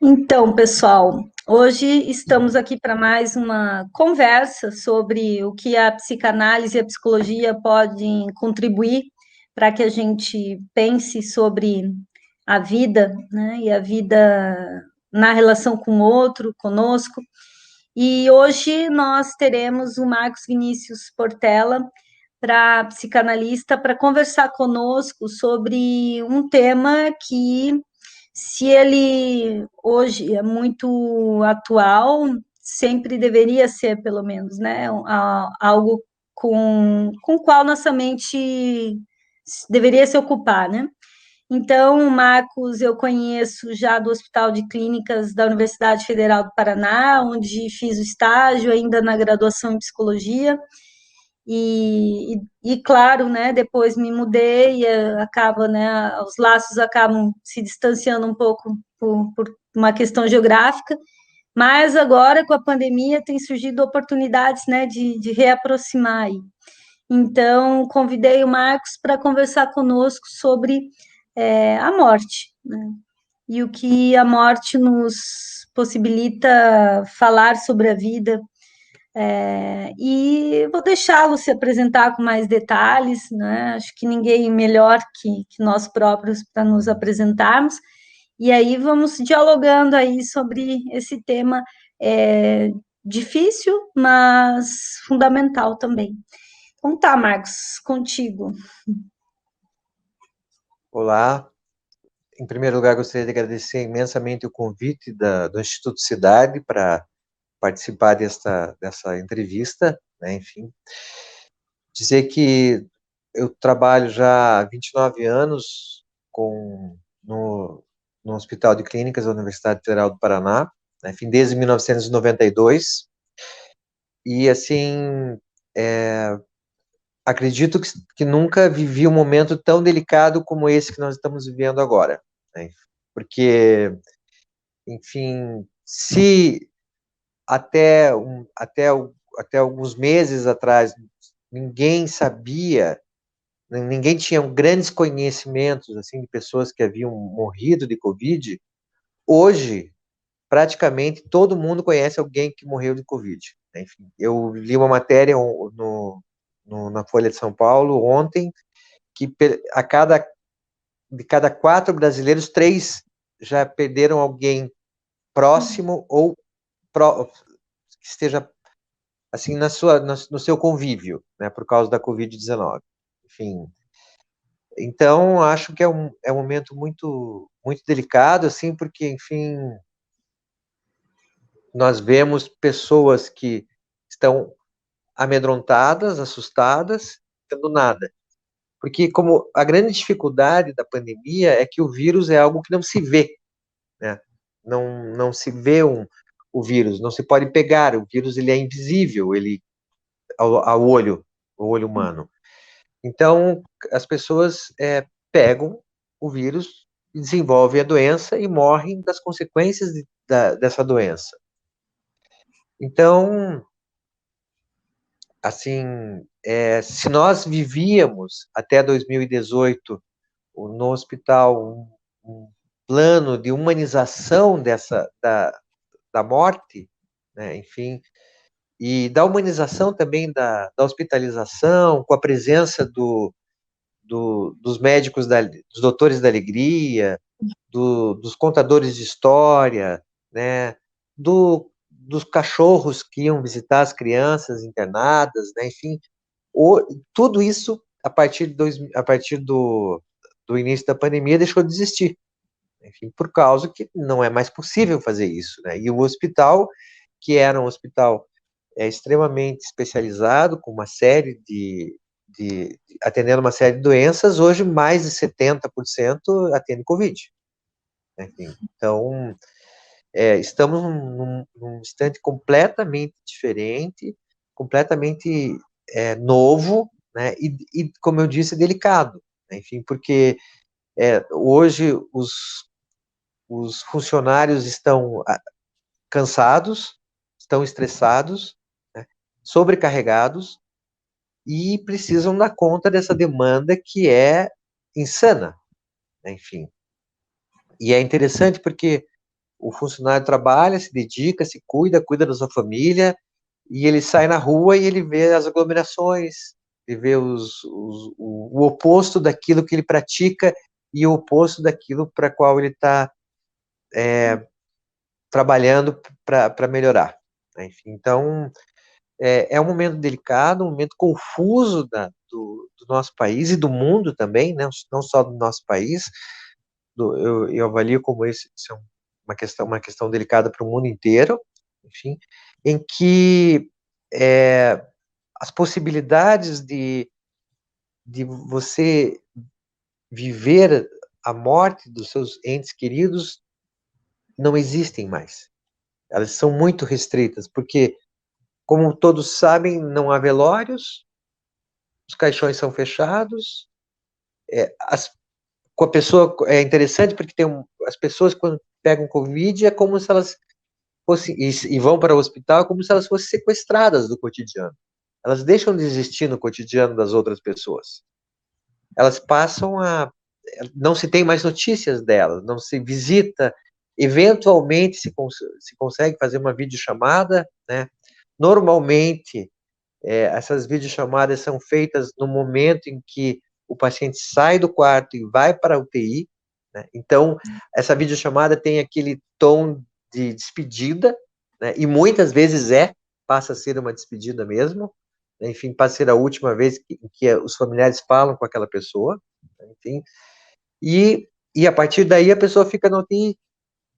Então, pessoal, hoje estamos aqui para mais uma conversa sobre o que a psicanálise e a psicologia podem contribuir para que a gente pense sobre a vida, né, e a vida na relação com o outro, conosco. E hoje nós teremos o Marcos Vinícius Portela, para psicanalista, para conversar conosco sobre um tema que, se ele hoje é muito atual, sempre deveria ser, pelo menos, né, algo com o qual nossa mente deveria se ocupar, né? Então, o Marcos eu conheço já do Hospital de Clínicas da Universidade Federal do Paraná, onde fiz o estágio ainda na graduação em psicologia, claro, né, depois me mudei, acaba, né, os laços acabam se distanciando um pouco por uma questão geográfica, mas agora com a pandemia tem surgido oportunidades, né, de reaproximar aí. Então, convidei o Marcos para conversar conosco sobre a morte, né, e o que a morte nos possibilita falar sobre a vida, e vou deixá-lo se apresentar com mais detalhes, né? Acho que ninguém melhor que nós próprios para nos apresentarmos. E aí vamos dialogando aí sobre esse tema difícil, mas fundamental também. Então tá, Marcos, contigo. Olá, em primeiro lugar gostaria de agradecer imensamente o convite do Instituto Cidade para participar dessa entrevista, né? Enfim, dizer que eu trabalho já há 29 anos no Hospital de Clínicas da Universidade Federal do Paraná, né? Enfim, desde 1992, e assim, acredito que nunca vivi um momento tão delicado como esse que nós estamos vivendo agora, né? Porque, enfim, se até alguns meses atrás ninguém sabia, ninguém tinha grandes conhecimentos assim de pessoas que haviam morrido de Covid, hoje praticamente todo mundo conhece alguém que morreu de Covid. Enfim, eu li uma matéria na Folha de São Paulo ontem que de cada 4 brasileiros, 3 já perderam alguém próximo ou que esteja assim no seu convívio, né, por causa da Covid-19. Enfim, então acho que é um momento muito muito delicado, assim, porque, enfim, nós vemos pessoas que estão amedrontadas, assustadas, tendo nada. Porque como a grande dificuldade da pandemia é que o vírus é algo que não se vê, né? Não se vê o vírus, não se pode pegar, o vírus ele é invisível, ele ao olho, o olho humano. Então, as pessoas pegam o vírus, desenvolvem a doença e morrem das consequências dessa doença. Então, assim, se nós vivíamos até 2018 no hospital um plano de humanização da morte, né, enfim, e da humanização também da hospitalização, com a presença dos médicos, dos doutores da alegria, dos contadores de história, né, dos cachorros que iam visitar as crianças internadas, né, enfim, tudo isso, a partir do início da pandemia, deixou de existir. Enfim, por causa que não é mais possível fazer isso, né? E o hospital, que era um hospital extremamente especializado, com uma série atendendo uma série de doenças, hoje mais de 70% atende Covid. Enfim, então, estamos num instante completamente diferente, completamente novo, né? E, como eu disse, delicado. Né? Enfim, porque hoje os funcionários estão cansados, estão estressados, né? Sobrecarregados e precisam dar conta dessa demanda que é insana. Né? Enfim, e é interessante porque o funcionário trabalha, se dedica, se cuida da sua família, e ele sai na rua e ele vê as aglomerações, ele vê o oposto daquilo que ele pratica e o oposto daquilo para qual ele está trabalhando para melhorar. Enfim, então, é um momento delicado, um momento confuso do nosso país e do mundo também, né? Não só do nosso país. Eu avalio como isso é uma questão delicada para o mundo inteiro, enfim, em que as possibilidades de você viver a morte dos seus entes queridos não existem mais. Elas são muito restritas, porque, como todos sabem, não há velórios, os caixões são fechados, com a pessoa é interessante porque as pessoas quando pegam Covid é como se elas fossem e vão para o hospital é como se elas fossem sequestradas do cotidiano. Elas deixam de existir no cotidiano das outras pessoas. Elas passam a não se tem mais notícias delas, não se visita, eventualmente se consegue fazer uma videochamada, né? Normalmente essas videochamadas são feitas no momento em que o paciente sai do quarto e vai para a UTI, né? Então, essa videochamada tem aquele tom de despedida, né? E muitas vezes passa a ser uma despedida mesmo, né? Enfim, passa a ser a última vez que os familiares falam com aquela pessoa, né? Enfim, e a partir daí a pessoa fica no UTI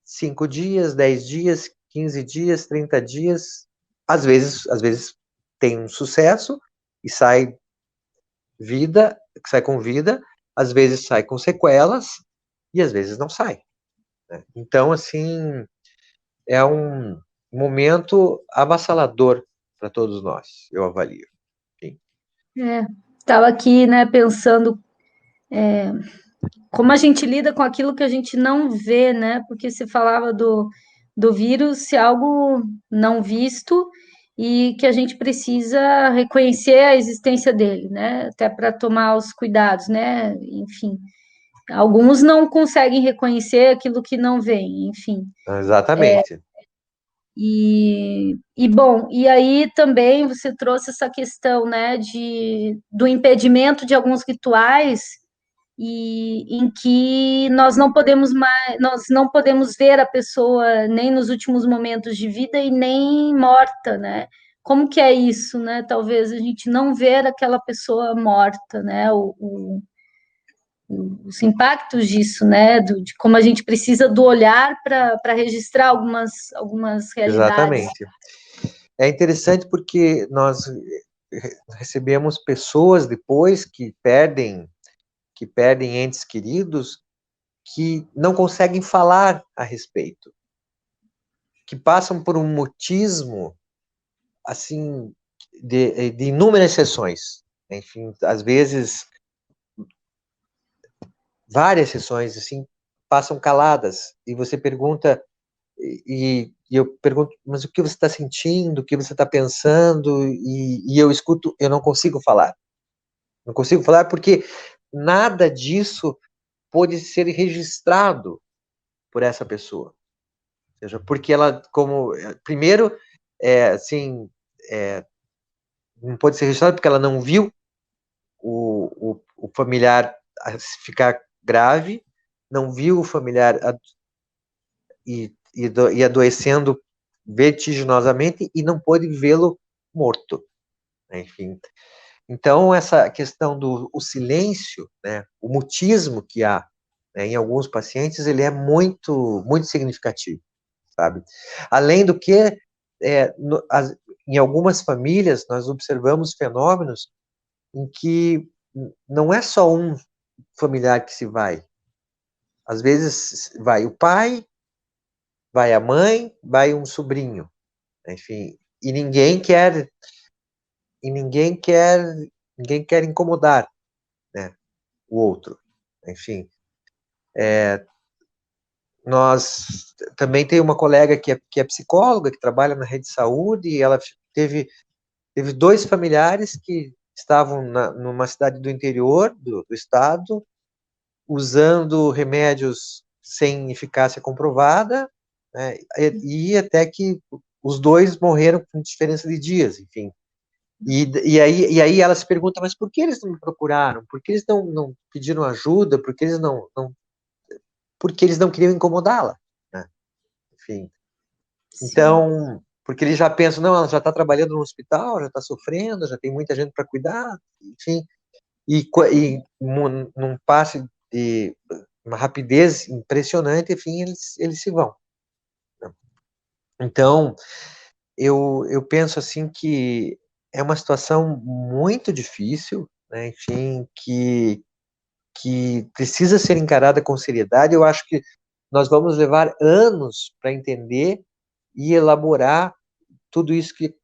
5 dias, 10 dias, 15 dias, 30 dias, às vezes tem um sucesso e sai com vida, às vezes sai com sequelas e às vezes não sai, né? Então, assim, é um momento avassalador para todos nós, eu avalio. Enfim. Estava aqui, né, pensando como a gente lida com aquilo que a gente não vê, né? Porque se falava do vírus ser algo não visto e que a gente precisa reconhecer a existência dele, né? Até para tomar os cuidados, né? Enfim, alguns não conseguem reconhecer aquilo que não veem, enfim. Exatamente. Bom, e aí também você trouxe essa questão, né, do impedimento de alguns rituais e em que nós não podemos ver a pessoa nem nos últimos momentos de vida e nem morta, né? Como que é isso, né? Talvez a gente não ver aquela pessoa morta, né? Os impactos disso, né? De como a gente precisa do olhar para registrar algumas realidades. Exatamente. É interessante porque nós recebemos pessoas depois que perdem entes queridos que não conseguem falar a respeito, que passam por um mutismo assim de inúmeras sessões, enfim, às vezes várias sessões assim passam caladas e você pergunta e eu pergunto, mas o que você está sentindo, o que você está pensando e eu escuto, eu não consigo falar porque nada disso pode ser registrado por essa pessoa. Ou seja, porque ela, primeiro, assim, não pode ser registrado porque ela não viu o familiar ficar grave, não viu o familiar e adoecendo vertiginosamente e não pôde vê-lo morto. Enfim, então essa questão do silêncio, né, o mutismo que há, né, em alguns pacientes, ele é muito, muito significativo, sabe? Além do que, em algumas famílias, nós observamos fenômenos em que não é só um familiar que se vai. Às vezes vai o pai, vai a mãe, vai um sobrinho, enfim, e ninguém quer incomodar, né, o outro. Enfim, nós também tem uma colega que é psicóloga, que trabalha na rede de saúde, e ela teve dois familiares que estavam numa cidade do interior do estado, usando remédios sem eficácia comprovada, né? E até que os dois morreram com diferença de dias, enfim. E aí ela se pergunta, mas por que eles não me procuraram? Por que eles não pediram ajuda? Por que eles não porque eles não queriam incomodá-la, né? Enfim. Sim. Então, porque eles já pensam, não, ela já está trabalhando no hospital, já está sofrendo, já tem muita gente para cuidar, enfim. E num passe de uma rapidez impressionante, enfim, eles se vão, né? Então, eu penso assim que é uma situação muito difícil, né? Enfim, que precisa ser encarada com seriedade. Eu acho que nós vamos levar anos para entender e elaborar tudo isso que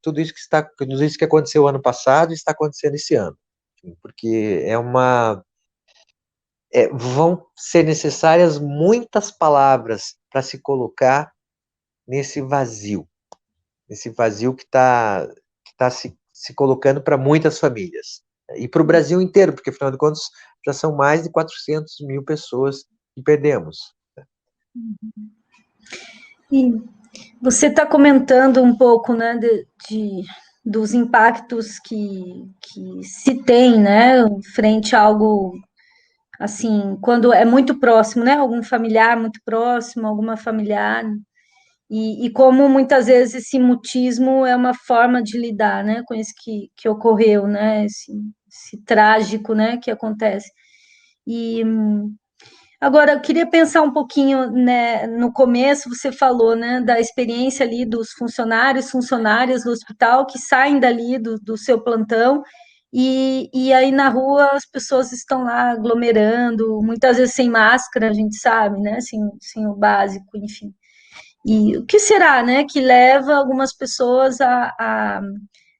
aconteceu ano passado e está acontecendo esse ano, porque vão ser necessárias muitas palavras para se colocar nesse vazio que tá se colocando para muitas famílias e para o Brasil inteiro, porque afinal de contas já são mais de 400 mil pessoas que perdemos. E você está comentando um pouco, né, dos impactos que se tem, né, frente a algo assim, quando é muito próximo, né, algum familiar muito próximo, alguma familiar, e como muitas vezes esse mutismo é uma forma de lidar, né, com isso que ocorreu, né, esse trágico, né, que acontece. E agora, eu queria pensar um pouquinho, né, no começo você falou, né, da experiência ali dos funcionários, funcionárias do hospital que saem dali do seu plantão e aí na rua as pessoas estão lá aglomerando, muitas vezes sem máscara, a gente sabe, né, sem o básico, enfim. E o que será, né, que leva algumas pessoas a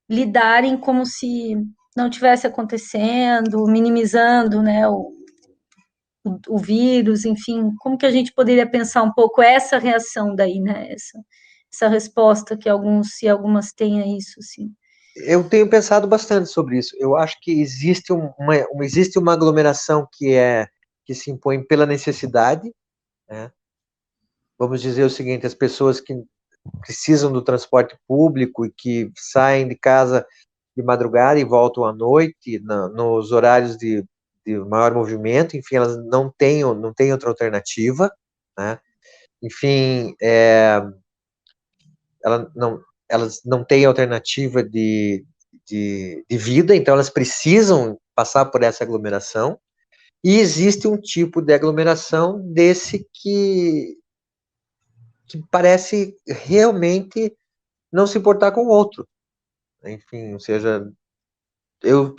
lidarem como se não tivesse acontecendo, minimizando, né, o vírus, enfim, como que a gente poderia pensar um pouco essa reação daí, né? Essa resposta que alguns e algumas têm a isso, assim. Eu tenho pensado bastante sobre isso. Eu acho que existe uma aglomeração que se impõe pela necessidade, né? Vamos dizer o seguinte: as pessoas que precisam do transporte público e que saem de casa de madrugada e voltam à noite, nos horários de maior movimento, enfim, elas não têm outra alternativa, né? Enfim, ela não, elas não têm alternativa de vida, então elas precisam passar por essa aglomeração. E existe um tipo de aglomeração desse que parece realmente não se importar com o outro. Enfim, ou seja, eu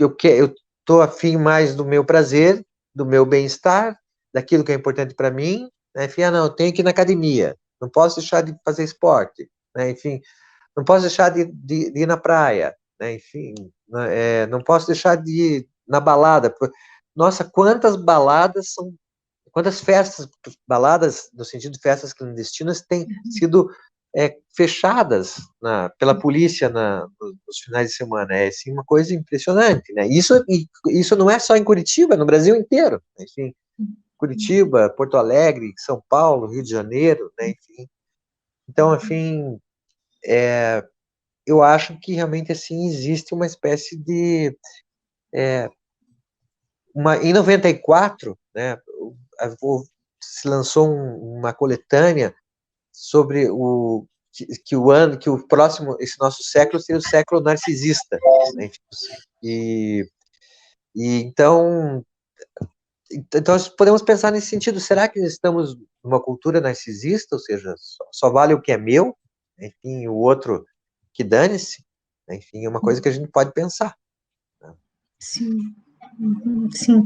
tô afim mais do meu prazer, do meu bem-estar, daquilo que é importante para mim, né? Enfim, não, eu tenho que ir na academia, não posso deixar de fazer esporte, né? Enfim, não posso deixar de ir na praia, né? Enfim, né? Não posso deixar de ir na balada. Nossa, quantas festas, baladas, no sentido de festas clandestinas, têm sido fechadas pela polícia nos finais de semana. É assim, uma coisa impressionante, né? Isso não é só em Curitiba, é no Brasil inteiro, né? Enfim, Curitiba, Porto Alegre, São Paulo, Rio de Janeiro, né? Enfim. Então, enfim, eu acho que realmente assim existe uma espécie de em 94, né? Se lançou uma coletânea sobre que o próximo, esse nosso século seria o século narcisista, né? E, então nós podemos pensar nesse sentido: será que estamos numa cultura narcisista, ou seja, só vale o que é meu, enfim, o outro que dane-se, enfim, é uma coisa que a gente pode pensar, né? Sim, sim.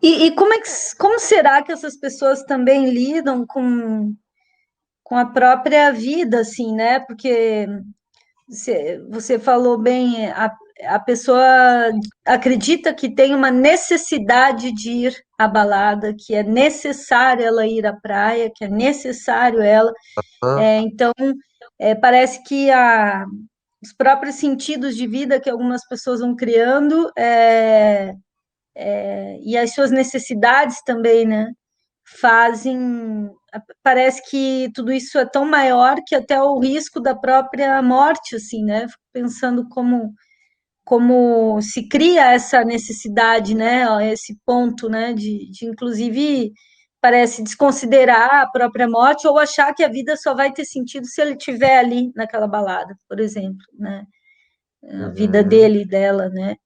E como será que essas pessoas também lidam com a própria vida, assim, né? Porque você falou bem, a pessoa acredita que tem uma necessidade de ir à balada, que é necessário ela ir à praia, que é necessário ela. Ah, Então, parece que os próprios sentidos de vida que algumas pessoas vão criando e as suas necessidades também, né? Fazem parece que tudo isso é tão maior que até o risco da própria morte, assim, né? Fico pensando como se cria essa necessidade, né? Esse ponto, né? De inclusive, parece desconsiderar a própria morte ou achar que a vida só vai ter sentido se ele estiver ali naquela balada, por exemplo, né? A vida Uhum. dele e dela, né?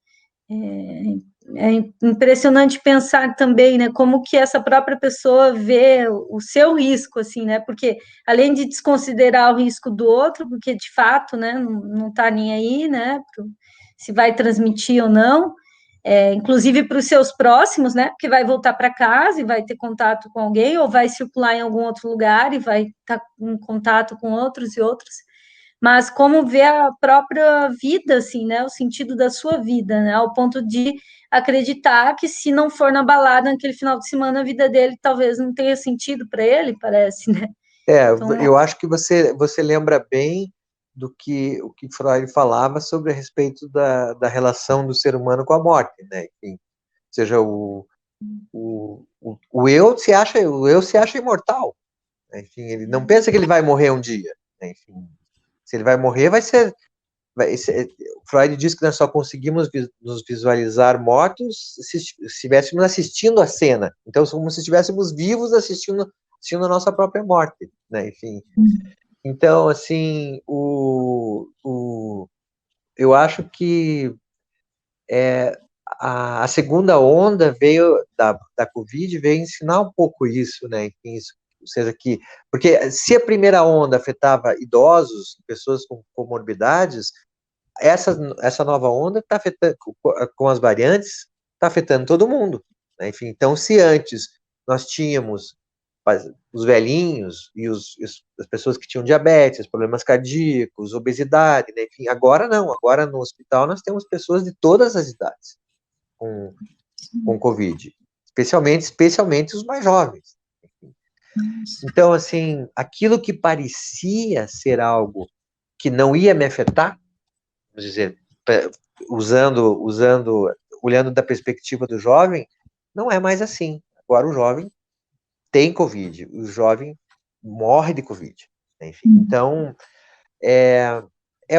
É impressionante pensar também, né, como que essa própria pessoa vê o seu risco, assim, né, porque além de desconsiderar o risco do outro, porque de fato, né, não tá nem aí, né, se vai transmitir ou não, inclusive para os seus próximos, né, porque vai voltar para casa e vai ter contato com alguém, ou vai circular em algum outro lugar e vai estar em contato com outros e outros, mas como ver a própria vida, assim, né? O sentido da sua vida, né? Ao ponto de acreditar que se não for na balada naquele final de semana, a vida dele talvez não tenha sentido para ele, parece, né? Então, Eu acho que você lembra bem do que o que Freud falava sobre a respeito da relação do ser humano com a morte, né? Enfim, ou seja, o eu se acha imortal, né? Enfim, ele não pensa que ele vai morrer um dia, né? Enfim, se ele vai morrer, Freud diz que nós só conseguimos nos visualizar mortos se estivéssemos assistindo a cena. Então, como se estivéssemos vivos assistindo a nossa própria morte, né? Enfim. Então, assim, eu acho que a segunda onda da Covid veio ensinar um pouco isso, né? Enfim, isso, ou seja, porque se a primeira onda afetava idosos, pessoas com comorbidades, essa nova onda está afetando, com as variantes, está afetando todo mundo, né? Enfim, então, se antes nós tínhamos os velhinhos e as pessoas que tinham diabetes, problemas cardíacos, obesidade, né? Enfim, agora não, agora no hospital nós temos pessoas de todas as idades com Covid, especialmente os mais jovens. Então, assim, aquilo que parecia ser algo que não ia me afetar, vamos dizer, olhando da perspectiva do jovem, não é mais assim. Agora o jovem tem Covid, o jovem morre de Covid, né? Enfim, então é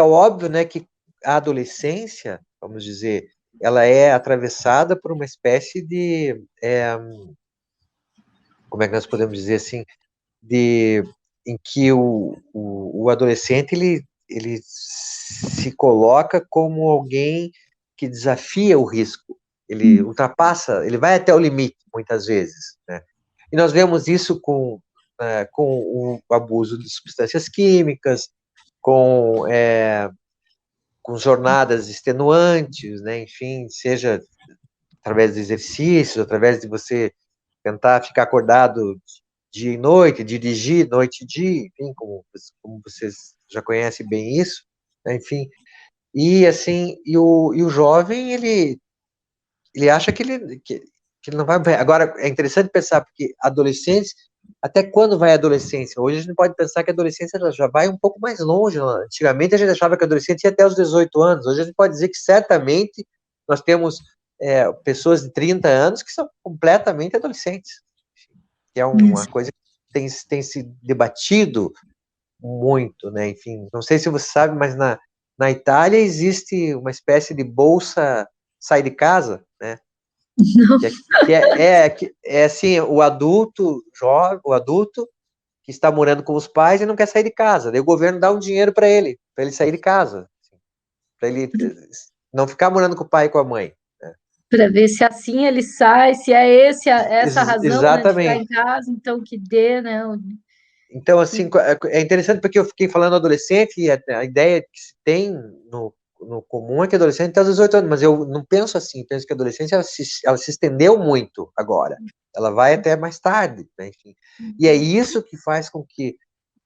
óbvio, né, que a adolescência, vamos dizer, ela é atravessada por uma espécie como é que nós podemos dizer assim, em que o adolescente ele se coloca como alguém que desafia o risco, ele ultrapassa, ele vai até o limite, muitas vezes, né? E nós vemos isso com o abuso de substâncias químicas, com, com jornadas extenuantes, né? Enfim, seja através de exercícios, através de você tentar ficar acordado dia e noite, dirigir noite e dia, enfim, como vocês já conhecem bem isso, né? Enfim, e assim, e o jovem, ele acha que ele não vai. Agora, é interessante pensar, porque adolescentes, até quando vai a adolescência? Hoje a gente pode pensar que a adolescência ela já vai um pouco mais longe. Né? Antigamente a gente achava que a adolescência ia até os 18 anos. Hoje a gente pode dizer que certamente nós temos pessoas de 30 anos que são completamente adolescentes, que é uma coisa que tem se debatido muito, né? Enfim, não sei se você sabe, mas na Itália existe uma espécie de bolsa sai de casa, né? não. Que é assim, o adulto jovem, o adulto que está morando com os pais e não quer sair de casa. Daí o governo dá um dinheiro para ele sair de casa, assim, para ele não ficar morando com o pai e com a mãe. Né? Para ver se assim ele sai, se é essa a razão, né, de ficar em Exatamente. casa, então que dê, né? Então, assim, é interessante porque eu fiquei falando adolescente e a ideia que se tem no comum é que adolescente tem aos 18 anos, mas eu não penso assim, penso que a adolescência ela se estendeu muito agora, ela vai até mais tarde, né? Enfim. E é isso que faz com que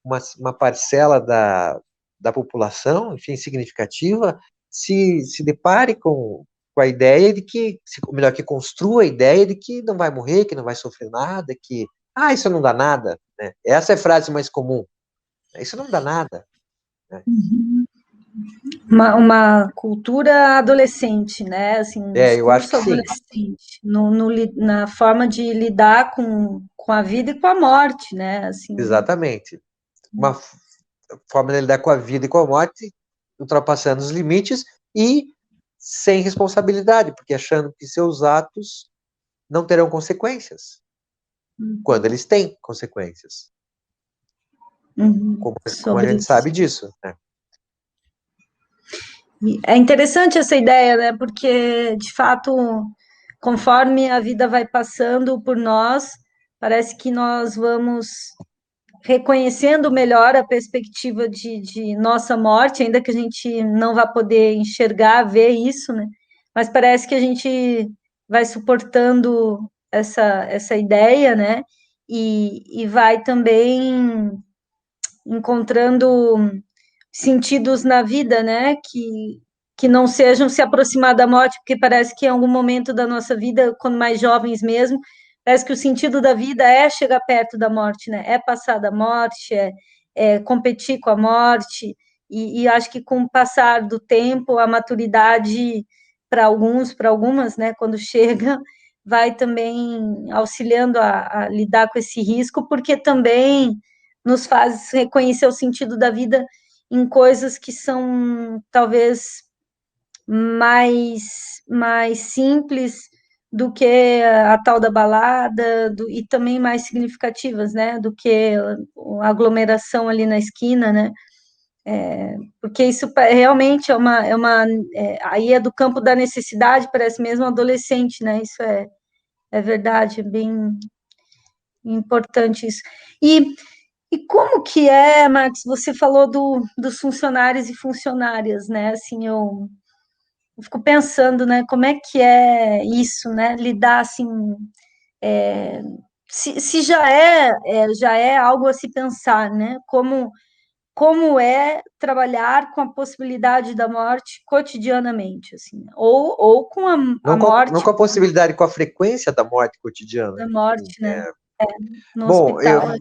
uma parcela da população, enfim, significativa, se depare com a ideia de que, ou melhor, que construa a ideia de que não vai morrer, que não vai sofrer nada, que, isso não dá nada, né? Essa é a frase mais comum. Isso não dá nada. Né? uma cultura adolescente, né? Assim, um Eu acho discurso que sim, adolescente na forma de lidar com a vida e com a morte, né? Assim, exatamente. Uma forma de lidar com a vida e com a morte, ultrapassando os limites e sem responsabilidade, porque achando que seus atos não terão consequências, quando eles têm consequências. Como a sobre gente sabe disso, né? é interessante essa ideia, né? Porque, de fato, conforme a vida vai passando por nós, parece que nós vamos reconhecendo melhor a perspectiva de nossa morte, ainda que a gente não vá poder enxergar, ver isso, né? Mas parece que a gente vai suportando essa ideia, né? E vai também encontrando sentidos na vida, né? Que não sejam se aproximar da morte, porque parece que em algum momento da nossa vida, quando mais jovens mesmo, parece que o sentido da vida é chegar perto da morte, né? É passar da morte, é competir com a morte, e acho que com o passar do tempo, a maturidade para alguns, para algumas, né, quando chega, vai também auxiliando a lidar com esse risco, porque também nos faz reconhecer o sentido da vida em coisas que são talvez mais simples do que a tal da balada, e também mais significativas, né, do que a aglomeração ali na esquina, né, porque isso realmente aí é do campo da necessidade, parece mesmo adolescente, né, isso é verdade, é bem importante isso. E como que é, Max, você falou dos funcionários e funcionárias, né? Assim, eu fico pensando, né, como é que é isso, né? Lidar assim, é, se já é algo a se pensar, né? Como é trabalhar com a possibilidade da morte cotidianamente, assim, ou com a Não morte com a possibilidade, com a frequência da morte cotidiana. da Enfim, morte, né? No bom, hospital.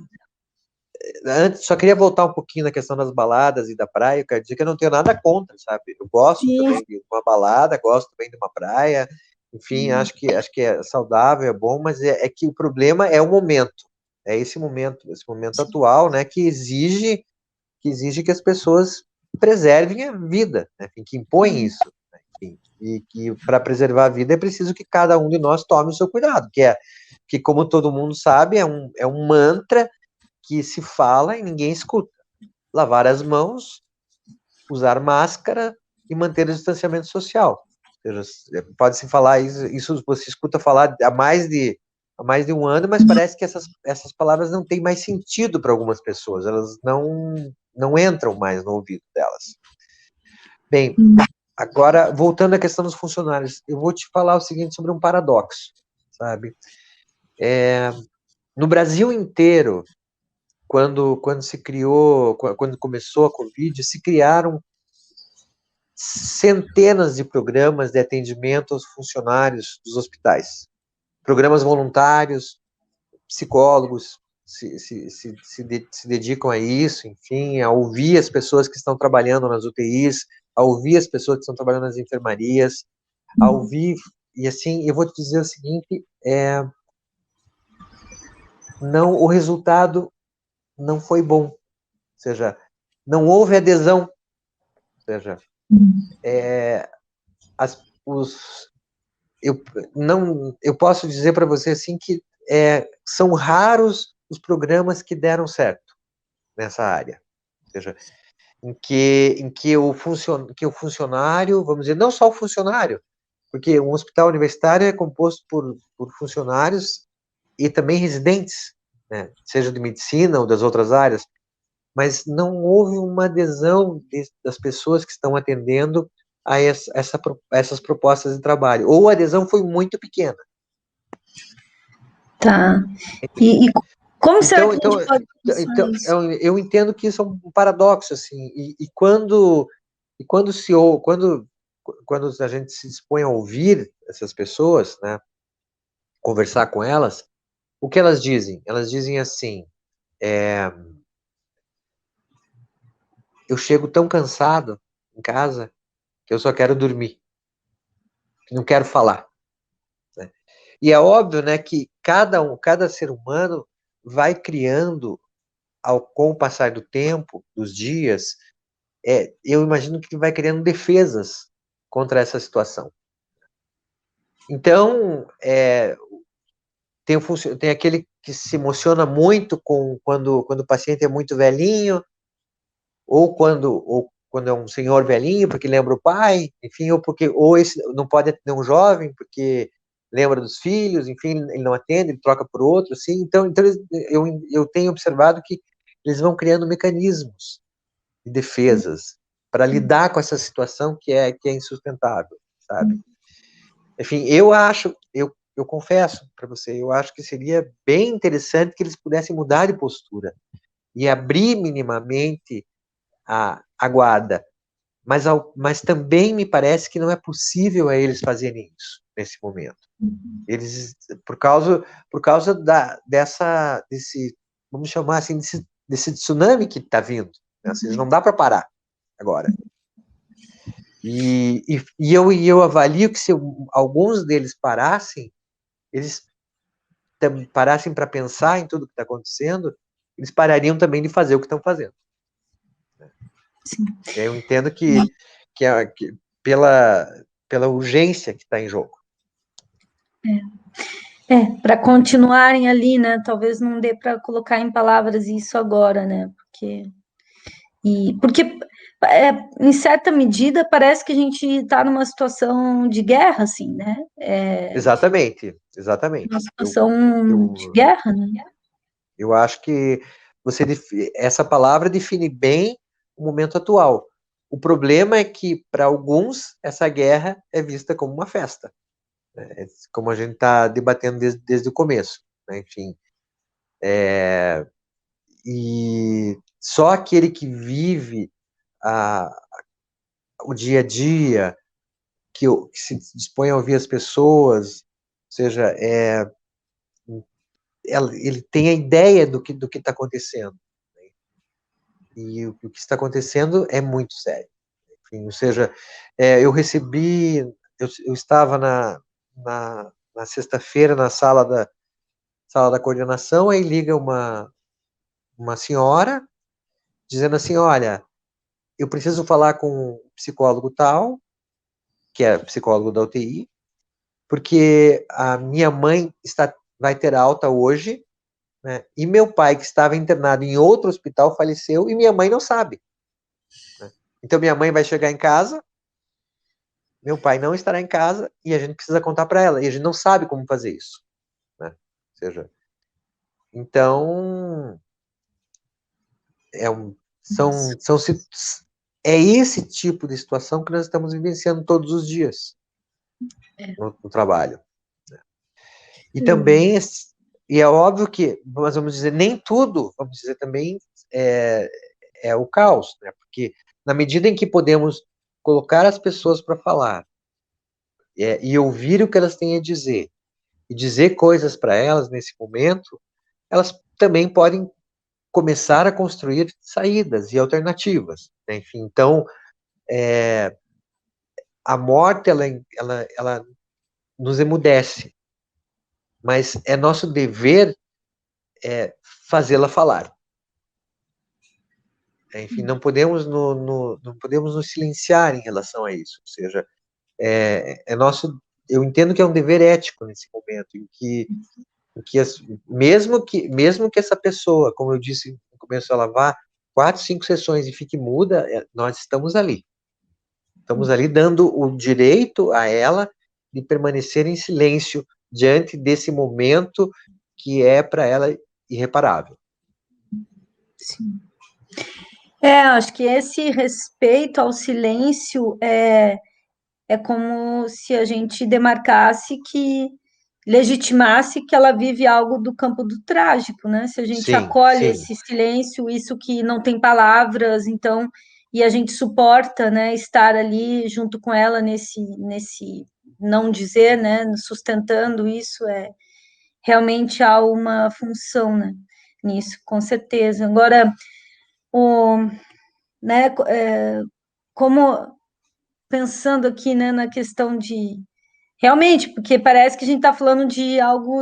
antes só queria voltar um pouquinho na questão das baladas e da praia. Eu quero dizer que eu não tenho nada contra, sabe? Eu gosto Sim, também de uma balada, gosto também de uma praia. Enfim, sim, acho que é saudável, é bom, mas é que o problema é o momento. É esse momento atual, né, que exige que as pessoas preservem a vida, né, que impõe isso. Né, enfim, e que para preservar a vida é preciso que cada um de nós tome o seu cuidado, que como todo mundo sabe, é um mantra que se fala e ninguém escuta. Lavar as mãos, usar máscara e manter o distanciamento social. Pode-se falar isso você escuta falar há mais de um ano, mas parece que essas palavras não têm mais sentido para algumas pessoas, elas não entram mais no ouvido delas. Bem, agora, voltando à questão dos funcionários, eu vou te falar o seguinte sobre um paradoxo, sabe? No Brasil inteiro, quando se criou, quando começou a Covid, se criaram centenas de programas de atendimento aos funcionários dos hospitais. Programas voluntários, psicólogos se dedicam a isso, enfim, a ouvir as pessoas que estão trabalhando nas UTIs, a ouvir as pessoas que estão trabalhando nas enfermarias, a ouvir, e assim, eu vou te dizer o seguinte, não, o resultado não foi bom, ou seja, não houve adesão, ou seja, as, os, eu, não, eu posso dizer para você assim que são raros os programas que deram certo nessa área. Ou seja, que o funcionário, vamos dizer, não só o funcionário, porque um hospital universitário é composto por funcionários e também residentes, né, seja de medicina ou das outras áreas, mas não houve uma adesão das pessoas que estão atendendo a essas propostas de trabalho, ou a adesão foi muito pequena. tá. E como será Então, que a então, gente pode pensar então isso? eu entendo que isso é um paradoxo, assim, quando quando a gente se dispõe a ouvir essas pessoas, né, conversar com elas, o que elas dizem? Elas dizem assim, eu chego tão cansado em casa que eu só quero dormir, que não quero falar. Né? E é óbvio, né, que cada ser humano vai criando, com o passar do tempo, dos dias, eu imagino que vai criando defesas contra essa situação. Então, tem aquele que se emociona muito quando o paciente é muito velhinho, ou quando é um senhor velhinho, porque lembra o pai, enfim, ou esse não pode atender um jovem, porque lembra dos filhos, enfim, ele não atende, ele troca por outro, assim. Então eu tenho observado que eles vão criando mecanismos de defesas para lidar com essa situação que é insustentável, sabe? Enfim, eu confesso para você, eu acho que seria bem interessante que eles pudessem mudar de postura e abrir minimamente a guarda, mas também me parece que não é possível a eles fazerem isso nesse momento. Eles, por causa desse, vamos chamar assim, desse tsunami que está vindo, né? Ou seja, não dá para parar agora. E eu avalio que se alguns deles eles parassem para pensar em tudo que está acontecendo, eles parariam também de fazer o que estão fazendo. Sim. Eu entendo que pela urgência que está em jogo. Para continuarem ali, né? Talvez não dê para colocar em palavras isso agora, né? Porque em certa medida parece que a gente está numa situação de guerra, assim, né? Exatamente. Uma situação de guerra, né? Eu acho que essa palavra define bem o momento atual. O problema é que, para alguns, essa guerra é vista como uma festa, né? Como a gente está debatendo desde o começo, né? Enfim. E só aquele que vive o dia a dia, que se dispõe a ouvir as pessoas, ou seja, ele tem a ideia do que está acontecendo. Né? E o que está acontecendo é muito sério. Enfim, ou seja, eu estava na sexta-feira na sala da coordenação, aí liga uma senhora dizendo assim, olha, eu preciso falar com um psicólogo tal, que é psicólogo da UTI, porque a minha mãe vai ter alta hoje, né, e meu pai, que estava internado em outro hospital, faleceu, e minha mãe não sabe. Né? Então, minha mãe vai chegar em casa, meu pai não estará em casa, e a gente precisa contar para ela, e a gente não sabe como fazer isso. Né? Ou seja, então, é esse tipo de situação que nós estamos vivenciando todos os dias no trabalho. Né? E também, e é óbvio que, nós vamos dizer, nem tudo, vamos dizer também, é o caos, né? Porque na medida em que podemos colocar as pessoas para falar e ouvir o que elas têm a dizer, e dizer coisas para elas nesse momento, elas também podem começar a construir saídas e alternativas. Né? Enfim, então, a morte, ela nos emudece, mas é nosso dever fazê-la falar. Enfim, não podemos não podemos nos silenciar em relação a isso. Ou seja, eu entendo que é um dever ético nesse momento, em que mesmo que essa pessoa, como eu disse no começo, ela vá 4, 5 sessões e fique muda, nós estamos ali. Estamos ali dando o direito a ela de permanecer em silêncio diante desse momento que é para ela irreparável. Sim. Acho que esse respeito ao silêncio é como se a gente demarcasse legitimasse que ela vive algo do campo do trágico, né? Se a gente acolhe esse silêncio, isso que não tem palavras, então, e a gente suporta, né, estar ali junto com ela nesse não dizer, né, sustentando isso, realmente há uma função, né, nisso, com certeza. Agora, né, como pensando aqui, né, na questão de realmente, porque parece que a gente está falando de algo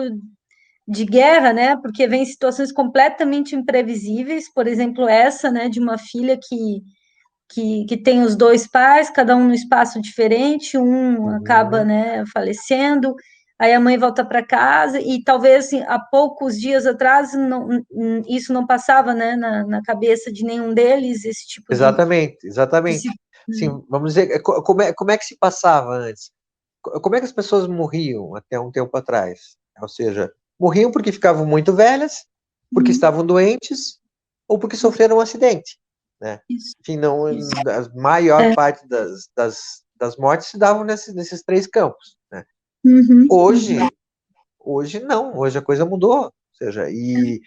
de guerra, né? Porque vem situações completamente imprevisíveis, por exemplo, essa, né, de uma filha que tem os dois pais, cada um num espaço diferente, um acaba, Uhum. né, falecendo, aí a mãe volta para casa, e talvez assim, há poucos dias atrás isso não passava, né, na cabeça de nenhum deles, esse tipo Exatamente, de exatamente. Sim, vamos dizer, como é que se passava antes? Como é que as pessoas morriam até um tempo atrás? Ou seja, morriam porque ficavam muito velhas, porque estavam doentes ou porque sofreram um acidente, né? isso, Enfim, não, isso. a maior É. parte das mortes se davam nesses três campos, né? Uhum, uhum. Hoje não, hoje a coisa mudou, ou seja, e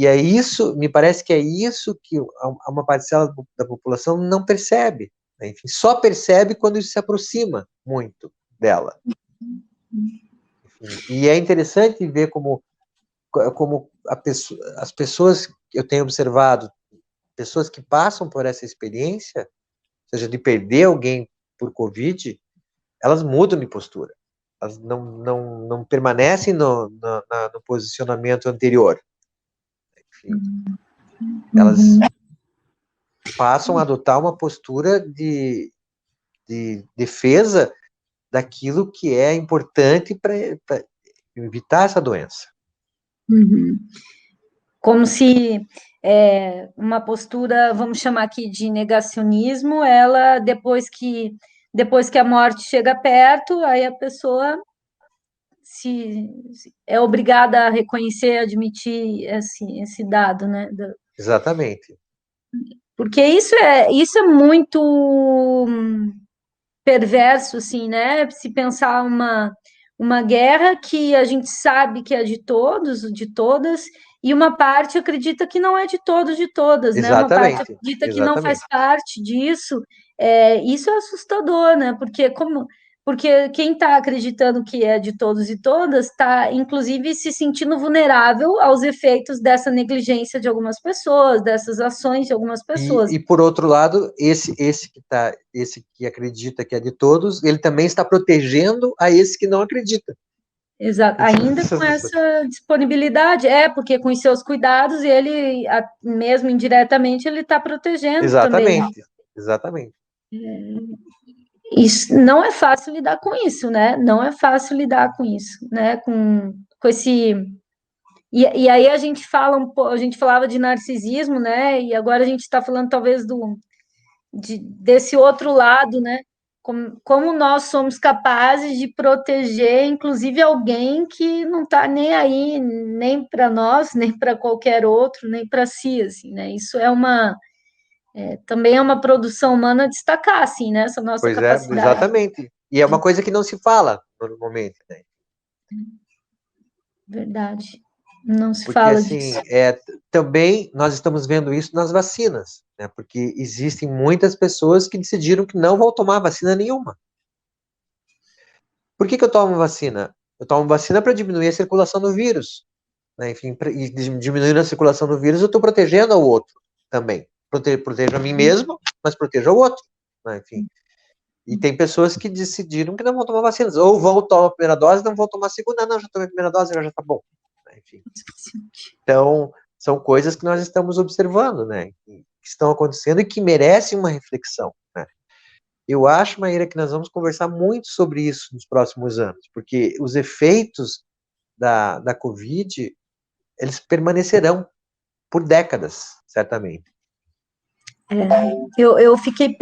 é isso, me parece que é isso que uma parcela da população não percebe, né? Enfim, só percebe quando isso se aproxima muito dela. Enfim, e é interessante ver como as pessoas que eu tenho observado, pessoas que passam por essa experiência, ou seja, de perder alguém por Covid, elas mudam de postura. Elas não permanecem no posicionamento anterior. Enfim, elas Uhum. passam a adotar uma postura de defesa daquilo que é importante para evitar essa doença. Uhum. Como se uma postura, vamos chamar aqui de negacionismo, ela depois que a morte chega perto, aí a pessoa se é obrigada a reconhecer, admitir esse dado, né? Exatamente. Porque isso é muito perverso, assim, né? Se pensar uma guerra que a gente sabe que é de todos, de todas, e uma parte acredita que não é de todos, de todas, né? Uma parte Exatamente. acredita que não faz Exatamente. parte disso. Isso é assustador, né? Porque quem está acreditando que é de todos e todas está, inclusive, se sentindo vulnerável aos efeitos dessa negligência de algumas pessoas, dessas ações de algumas pessoas. E por outro lado, esse que acredita que é de todos, ele também está protegendo a esse que não acredita. Exato, ainda com essa disponibilidade, porque com os seus cuidados, ele, mesmo indiretamente, ele está protegendo também. Exatamente, exatamente. Isso, não é fácil lidar com isso, né? Não é fácil lidar com isso, né? Com esse. E aí a gente fala a gente falava de narcisismo, né? E agora a gente está falando talvez desse outro lado, né? Como nós somos capazes de proteger, inclusive, alguém que não está nem aí, nem para nós, nem para qualquer outro, nem para si, assim, né? Isso também é uma produção humana a destacar, assim, né? Essa nossa Pois é, capacidade. exatamente. E é uma coisa que não se fala normalmente, né? Verdade. Não se Porque, fala disso. assim, também nós estamos vendo isso nas vacinas, né? Porque existem muitas pessoas que decidiram que não vão tomar vacina nenhuma. Por que eu tomo vacina? Eu tomo vacina para diminuir a circulação do vírus, né? Enfim, e diminuindo a circulação do vírus, eu estou protegendo ao outro também. Protejo a mim mesmo, mas protejo ao outro, né? Enfim. E tem pessoas que decidiram que não vão tomar vacinas, ou vão tomar a primeira dose, não vão tomar a segunda, não, já tomei a primeira dose, agora já tá bom. Enfim. Então, são coisas que nós estamos observando, né? Que estão acontecendo e que merecem uma reflexão, né? Eu acho, Maíra, que nós vamos conversar muito sobre isso nos próximos anos, porque os efeitos da Covid, eles permanecerão por décadas, certamente. Eu fiquei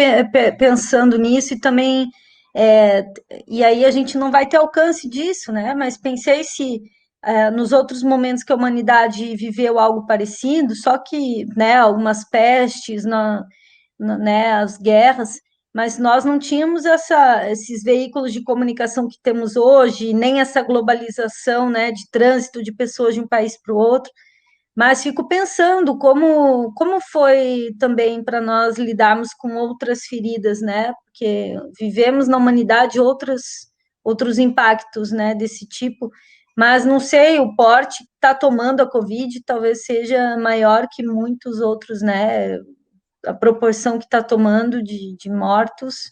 pensando nisso e também, é, e aí a gente não vai ter alcance disso, né? Mas pensei se nos outros momentos que a humanidade viveu algo parecido, só que, né, algumas pestes, né, as guerras, mas nós não tínhamos esses veículos de comunicação que temos hoje, nem essa globalização, né, de trânsito de pessoas de um país para o outro. Mas fico pensando como foi também para nós lidarmos com outras feridas, né? Porque vivemos na humanidade outros impactos, né, desse tipo, mas não sei, o porte que está tomando a Covid talvez seja maior que muitos outros, né? A proporção que está tomando de mortos.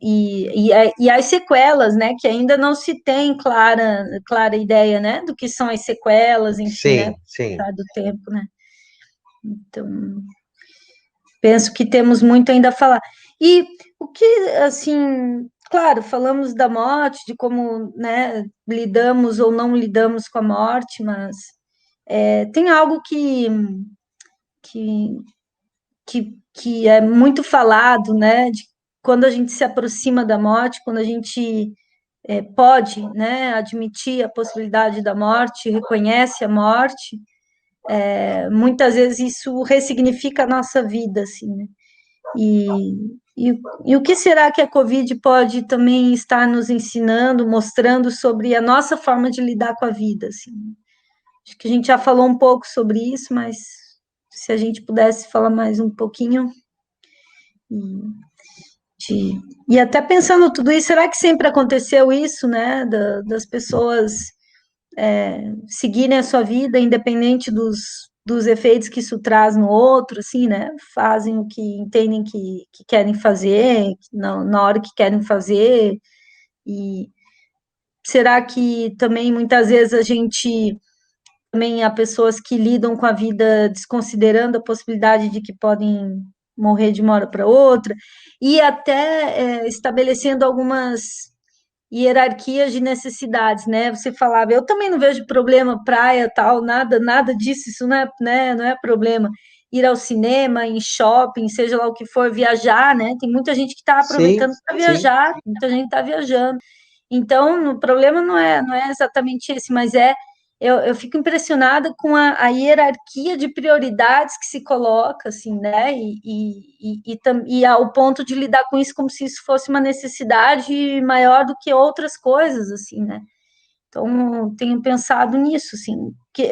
E as sequelas, né, que ainda não se tem clara ideia, né, do que são as sequelas, enfim, né, sim. do tempo, né. Então, penso que temos muito ainda a falar. E o que, assim, claro, falamos da morte, de como, né, lidamos ou não lidamos com a morte, mas tem algo que, que é muito falado, né, de quando a gente se aproxima da morte, quando a gente pode, né, admitir a possibilidade da morte, reconhece a morte, muitas vezes isso ressignifica a nossa vida, assim, né? E o que será que a Covid pode também estar nos ensinando, mostrando sobre a nossa forma de lidar com a vida, assim? Acho que a gente já falou um pouco sobre isso, mas se a gente pudesse falar mais um pouquinho. E até pensando tudo isso, será que sempre aconteceu isso, né? Das pessoas seguirem a sua vida, independente dos efeitos que isso traz no outro, assim, né? Fazem o que entendem que querem fazer, na hora que querem fazer. E será que também muitas vezes a gente também há pessoas que lidam com a vida desconsiderando a possibilidade de que podem morrer de uma hora para outra, e até estabelecendo algumas hierarquias de necessidades, né? Você falava, eu também não vejo problema, praia, tal, nada disso, isso não é, né, não é problema. Ir ao cinema, em shopping, seja lá o que for, viajar, né? Tem muita gente que está aproveitando para viajar, muita gente está viajando. Então, o problema não é exatamente esse, mas eu fico impressionada com a hierarquia de prioridades que se coloca, assim, né? E ao ponto de lidar com isso como se isso fosse uma necessidade maior do que outras coisas, assim, né? Então, tenho pensado nisso, assim,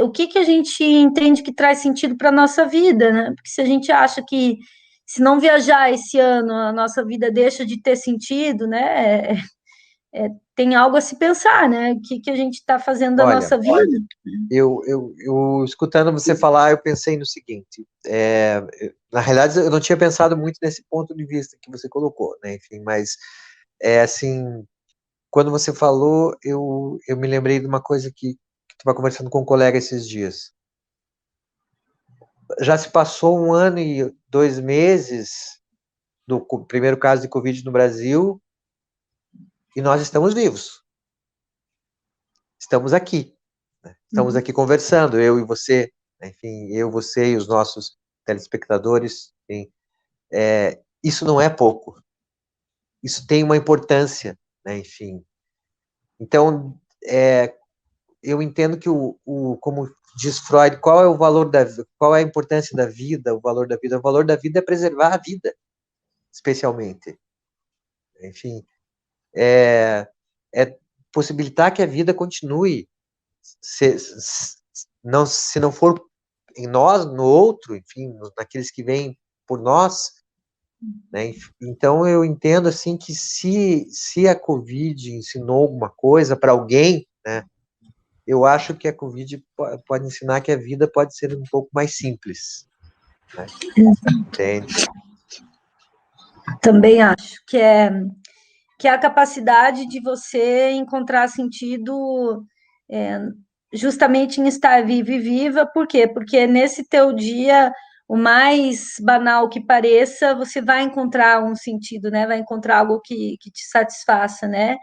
o que a gente entende que traz sentido para a nossa vida, né? Porque se a gente acha que se não viajar esse ano, a nossa vida deixa de ter sentido, né? Tem algo a se pensar, né? O que a gente está fazendo da Olha, nossa vida. eu escutando você falar, eu pensei no seguinte, na realidade eu não tinha pensado muito nesse ponto de vista que você colocou, né, enfim, mas assim, quando você falou, eu me lembrei de uma coisa que estava conversando com um colega esses dias. Já se passou 1 ano e 2 meses do primeiro caso de Covid no Brasil e nós estamos vivos. Estamos aqui. Né? Estamos aqui conversando, eu e você, né? Enfim, eu, você e os nossos telespectadores. Enfim, isso não é pouco. Isso tem uma importância, né? Enfim. Então, eu entendo que como diz Freud, qual é o valor qual é a importância da vida, o valor da vida? O valor da vida é preservar a vida, especialmente. Enfim, é possibilitar que a vida continue. Se não for em nós, no outro, enfim, naqueles que vêm por nós, né? Então eu entendo assim que se a Covid ensinou alguma coisa para alguém, né? Eu acho que a Covid pode ensinar que a vida pode ser um pouco mais simples, né? Entende? Também acho que é a capacidade de você encontrar sentido é, justamente em estar vivo e viva, por quê? Porque nesse teu dia, o mais banal que pareça, você vai encontrar um sentido, né? Vai encontrar algo que te satisfaça, né?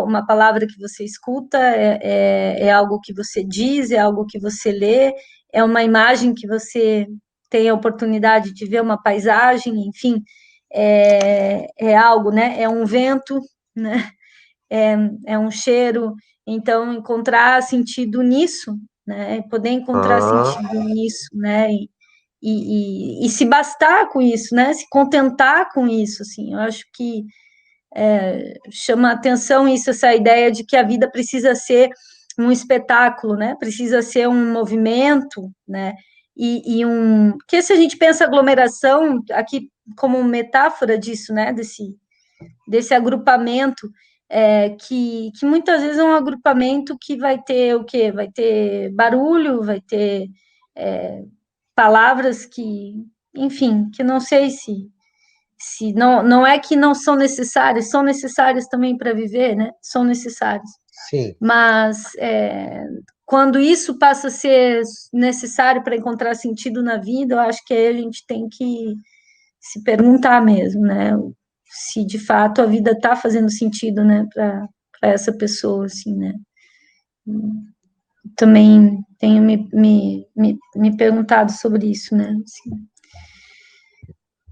Uma palavra que você escuta, é algo que você diz, é algo que você lê, é uma imagem que você tem a oportunidade de ver, uma paisagem, enfim, é algo, né? É um vento, né? É um cheiro. Então, encontrar sentido nisso, né? Poder encontrar Ah, sentido nisso, né? E se bastar com isso, né? Se contentar com isso, assim. Eu acho que chama atenção isso, essa ideia de que a vida precisa ser um espetáculo, né? Precisa ser um movimento, né? Porque se a gente pensa aglomeração aqui como metáfora disso, né? Desse agrupamento, que muitas vezes é um agrupamento que vai ter o quê? Vai ter barulho, vai ter palavras que, enfim, que não sei Se não é que não são necessárias também para viver, né? São necessárias. Sim. Mas quando isso passa a ser necessário para encontrar sentido na vida, eu acho que aí a gente tem que se perguntar mesmo, né? Se de fato a vida está fazendo sentido, né, para essa pessoa, assim, né? Também tenho me perguntado sobre isso, né? Assim.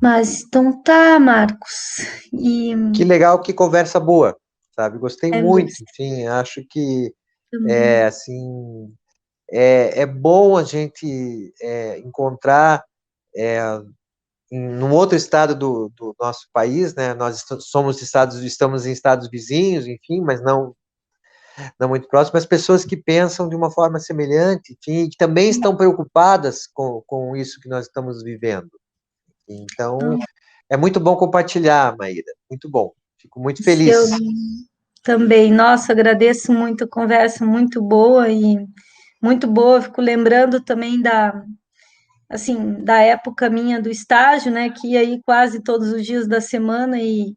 Mas então tá, Marcos. E Que legal, que conversa boa, sabe? Gostei é muito, mesmo enfim, acho que também. assim, é bom a gente encontrar num outro estado do nosso país, né? Nós estamos em estados vizinhos, enfim, mas não muito próximos, mas pessoas que pensam de uma forma semelhante, enfim, que também estão preocupadas com isso que nós estamos vivendo. Então, é muito bom compartilhar, Maíra, muito bom. Fico muito Eu feliz. também, nossa, agradeço muito, conversa muito boa e muito boa. Fico lembrando também assim, da época minha do estágio, né, que ia aí quase todos os dias da semana e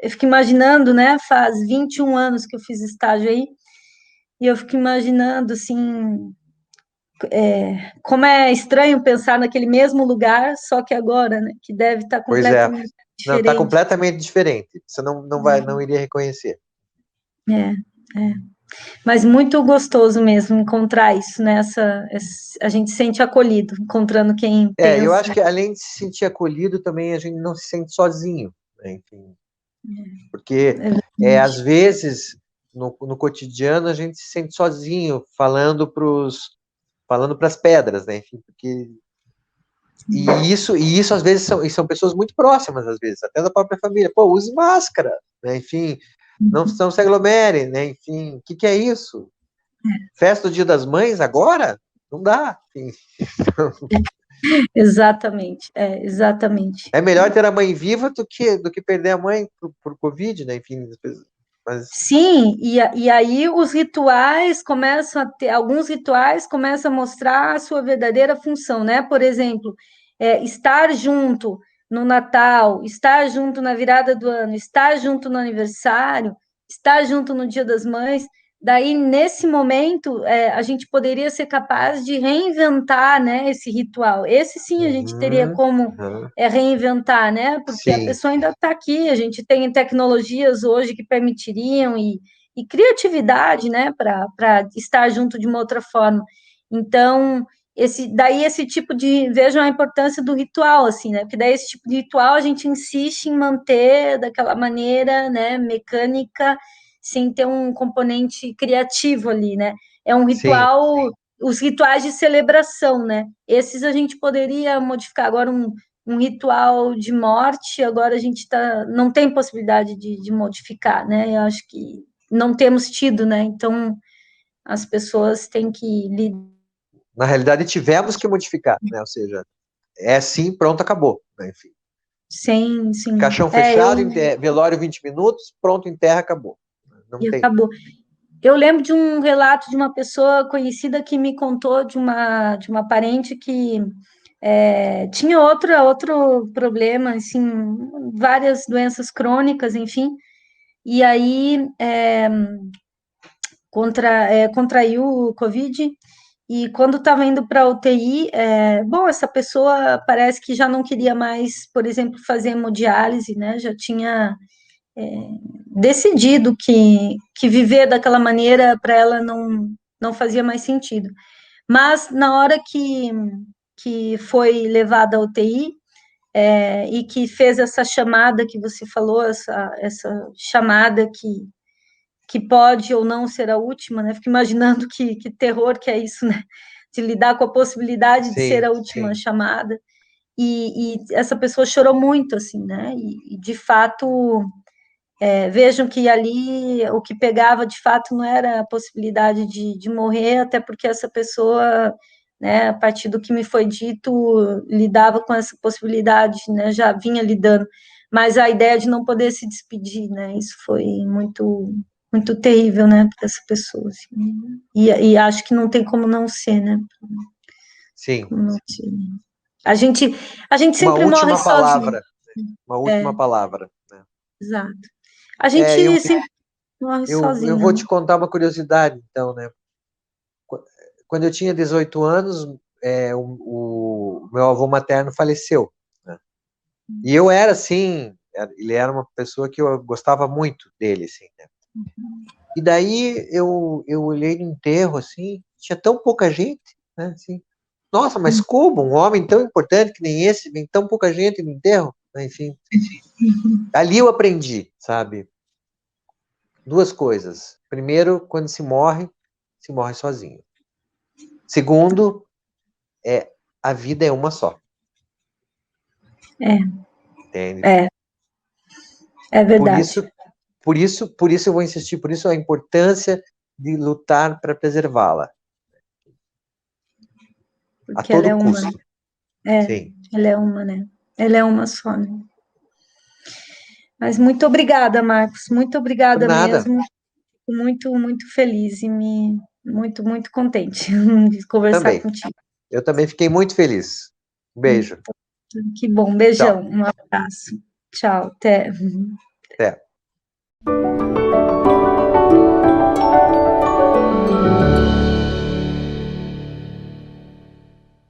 eu fico imaginando, né, faz 21 anos que eu fiz estágio aí, e eu fico imaginando, assim, como é estranho pensar naquele mesmo lugar, só que agora, né, que deve estar Pois é. completamente Não, está diferente. completamente diferente. Você não iria reconhecer. É, é. Mas muito gostoso mesmo encontrar isso, né? A gente se sente acolhido, encontrando quem Eu pensa. acho que além de se sentir acolhido, também a gente não se sente sozinho, né? Enfim, porque É verdade. às vezes no cotidiano a gente se sente sozinho falando para as pedras, né? Enfim, porque e isso às vezes são pessoas muito próximas, às vezes, até da própria família. Pô, use máscara, né? Enfim, não se aglomere, né? Enfim, o que é isso? Festa do Dia das Mães agora? Não dá. Enfim, Exatamente, exatamente. é melhor ter a mãe viva do que perder a mãe por Covid, né? Enfim, mas Sim, e aí os rituais começam a ter, alguns rituais começam a mostrar a sua verdadeira função, né? Por exemplo, estar junto no Natal, estar junto na virada do ano, estar junto no aniversário, estar junto no Dia das Mães. Daí, nesse momento, a gente poderia ser capaz de reinventar, né, esse ritual. Esse sim a gente teria uhum, como uhum, reinventar, né? Porque a sim, pessoa ainda está aqui, a gente tem tecnologias hoje que permitiriam e criatividade, né, para estar junto de uma outra forma. Então, esse tipo de, vejam a importância do ritual, assim, né? Porque daí esse tipo de ritual a gente insiste em manter daquela maneira, né, mecânica, sem ter um componente criativo ali, né? É um sim. ritual, os rituais de celebração, né? Esses a gente poderia modificar agora um ritual de morte, agora a gente não tem possibilidade de modificar, né? Eu acho que não temos tido, né? Então as pessoas têm que lidar. Na realidade, tivemos que modificar, né? Ou seja, sim, pronto, acabou, né? Enfim, Sim. caixão fechado, velório 20 minutos, pronto, enterra, acabou. Não E tem. acabou. Eu lembro de um relato de uma pessoa conhecida que me contou de uma parente que tinha outro problema, assim, várias doenças crônicas, enfim, e aí contraiu o Covid, e quando estava indo para a UTI, bom, essa pessoa parece que já não queria mais, por exemplo, fazer hemodiálise, né? Já tinha decidido que viver daquela maneira para ela não fazia mais sentido. Mas na hora que foi levada à UTI, e que fez essa chamada que você falou, essa chamada que pode ou não ser a última, né? Fico imaginando que terror que é isso, né? De lidar com a possibilidade de ser Sim, a última sim, chamada. E essa pessoa chorou muito, assim, né? E de fato, vejam que ali o que pegava de fato não era a possibilidade de morrer, até porque essa pessoa, né, a partir do que me foi dito, lidava com essa possibilidade, né? Já vinha lidando. Mas a ideia de não poder se despedir, né? Isso foi muito terrível, né, para essa pessoa. Assim. E acho que não tem como não ser, né? sim. Como não ser. A gente, a gente Uma sempre morre última sozinho. palavra, uma É, última palavra, né? exato. A É, gente sempre morre eu vou sozinho. te contar uma curiosidade, então, né? Quando eu tinha 18 anos, o meu avô materno faleceu, né? E eu era, assim, ele era uma pessoa que eu gostava muito dele, assim, né? E daí eu olhei no enterro, assim, tinha tão pouca gente, né? Assim, nossa, mas como? Um homem tão importante que nem esse, vem tão pouca gente no enterro? Né? Enfim, ali eu aprendi, sabe? Duas coisas. Primeiro, quando se morre sozinho. Segundo, a vida é uma só, É, entende? é, é Por verdade. isso, por isso eu vou insistir, por isso a importância de lutar para preservá-la, a Porque ela é todo uma. custo. É, Sim, ela é uma, né? Ela é uma só, né? Mas muito obrigada, Marcos. Muito por obrigada nada. mesmo. Fico muito, muito feliz e muito, muito contente de conversar Também. contigo. Eu também fiquei muito feliz. Um beijo. Que bom. Beijão. Tchau. Um abraço. Tchau. Até. Até.